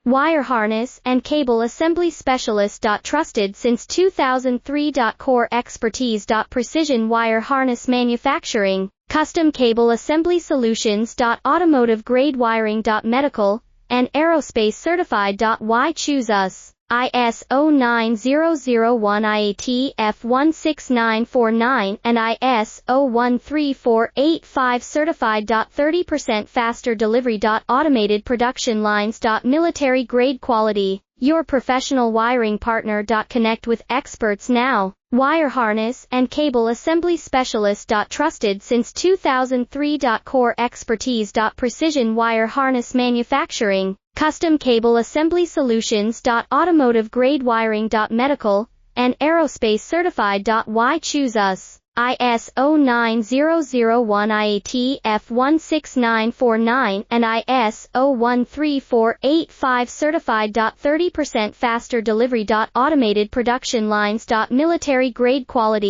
Wire harness and cable assembly specialist. Trusted since 2003. Core expertise. Precision wire harness manufacturing, custom cable assembly solutions. Automotive grade wiring. Medical and aerospace certified. Why choose us? ISO 9001 IAT F16949 and ISO 13485 certified. 30% faster delivery. Automated production lines. Military grade quality, your professional wiring partner. Connect with experts now. Wire harness and cable assembly specialist. Trusted since 2003. Core expertise. Precision wire harness manufacturing, custom cable assembly solutions. Automotive grade wiring. Medical and aerospace certified. Why choose us? ISO 9001 IAT F16949 and ISO 13485 certified. 30% faster delivery. Automated production lines. Military grade quality.